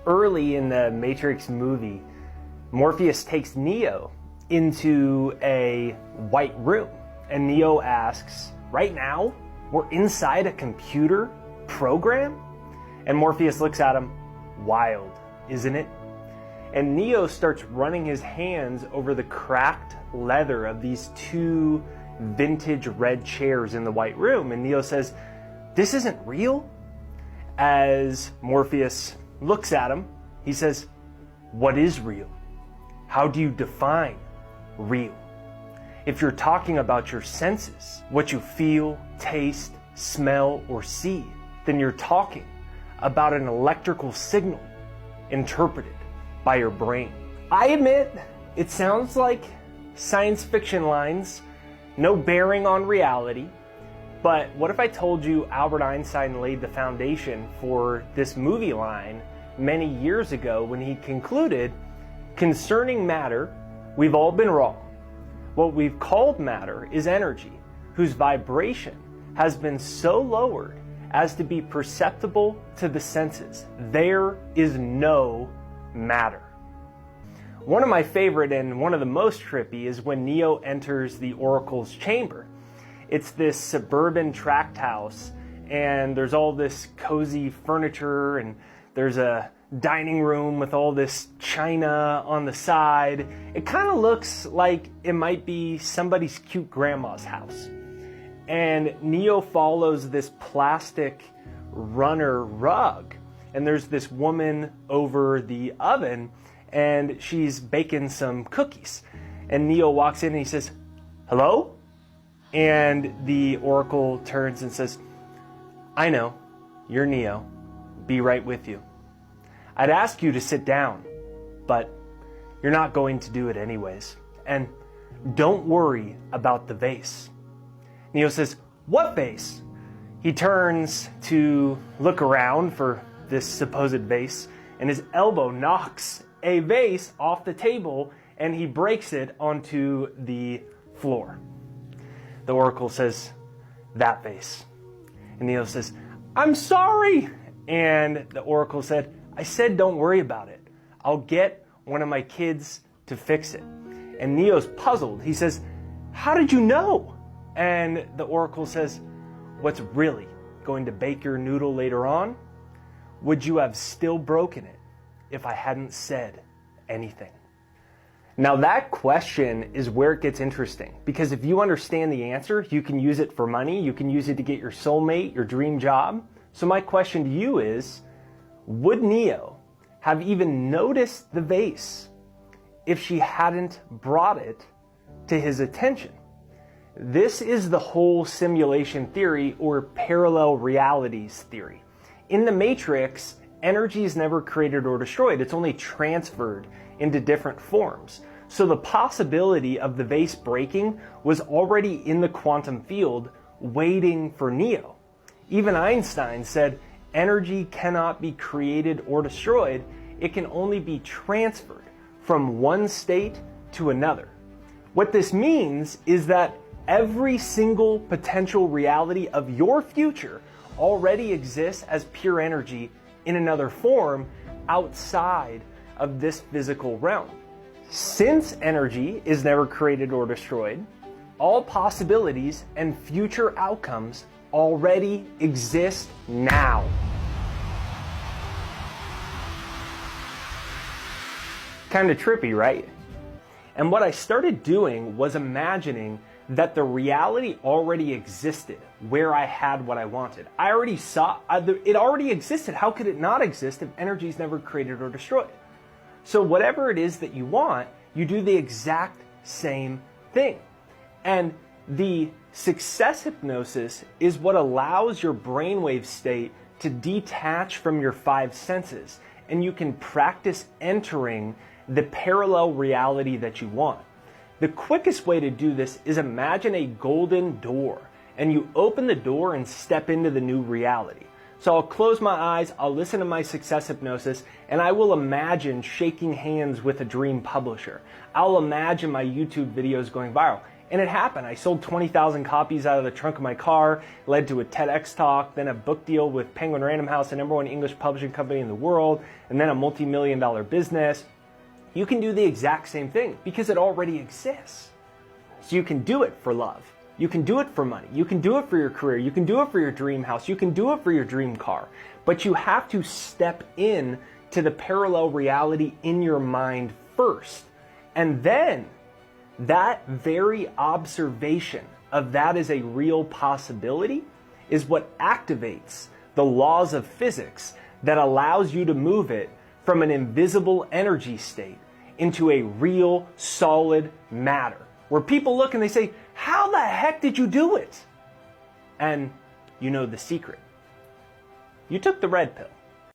Early in the Matrix movie, Morpheus takes Neo into a white room, and Neo asks, right now, we're inside a computer program? And Morpheus looks at him, wild, isn't it? And Neo starts running his hands over the cracked leather of these two vintage red chairs in the white room. And Neo says, this isn't real? As Morpheus looks at him, he says, what is real? How do you define real? If you're talking about your senses, what you feel, taste, smell, or see, then you're talking about an electrical signal interpreted by your brain. I admit, it sounds like science fiction lines, no bearing on reality, but what if I told you Albert Einstein laid the foundation for this movie line many years ago when he concluded, concerning matter, we've all been wrong. What we've called matter is energy, whose vibration has been so lowered as to be perceptible to the senses. There is no matter. One of my favorite and one of the most trippy is when Neo enters the Oracle's chamber. It's this suburban tract house, and there's all this cozy furniture, and there's a dining room with all this china on the side. It kind of looks like it might be somebody's cute grandma's house. And Neo follows this plastic runner rug, and there's this woman over the oven, and she's baking some cookies. And Neo walks in and he says, hello? And the Oracle turns and says, I know, you're Neo. Be right with you. I'd ask you to sit down, but you're not going to do it anyways. And don't worry about the vase. Neo says, what vase? He turns to look around for this supposed vase, and his elbow knocks a vase off the table, and he breaks it onto the floor. The Oracle says, that vase. And Neo says, I'm sorry. And the Oracle said, I said don't worry about it. I'll get one of my kids to fix it. And Neo's puzzled. He says, how did you know? And the Oracle says, what's really going to bake your noodle later on? Would you have still broken it if I hadn't said anything? Now that question is where it gets interesting, because if you understand the answer, you can use it for money, you can use it to get your soulmate, your dream job. So my question to you is, would Neo have even noticed the vase if she hadn't brought it to his attention? This is the whole simulation theory, or parallel realities theory. In the Matrix, energy is never created or destroyed. It's only transferred into different forms. So the possibility of the vase breaking was already in the quantum field waiting for Neo. Even Einstein said energy cannot be created or destroyed. It can only be transferred from one state to another. What this means is that every single potential reality of your future already exists as pure energy in another form outside of this physical realm. Since energy is never created or destroyed, all possibilities and future outcomes already exist now. Kind of trippy, right? And what I started doing was imagining that the reality already existed where I had what I wanted. I already saw, it already existed. How could it not exist if energy is never created or destroyed? So whatever it is that you want, you do the exact same thing. And the success hypnosis is what allows your brainwave state to detach from your five senses, and you can practice entering the parallel reality that you want. The quickest way to do this is imagine a golden door, and you open the door and step into the new reality. So I'll close my eyes, I'll listen to my success hypnosis, and I will imagine shaking hands with a dream publisher. I'll imagine my YouTube videos going viral. And it happened. I sold 20,000 copies out of the trunk of my car, led to a TEDx talk, then a book deal with Penguin Random House, the #1 English publishing company in the world, and then a multi-million-dollar business. You can do the exact same thing because it already exists. So you can do it for love. You can do it for money. You can do it for your career. You can do it for your dream house. You can do it for your dream car. But you have to step in to the parallel reality in your mind first. And then that very observation of that is a real possibility is what activates the laws of physics that allows you to move it from an invisible energy state into a real solid matter. Where people look and they say, how the heck did you do it? And you know the secret. You took the red pill.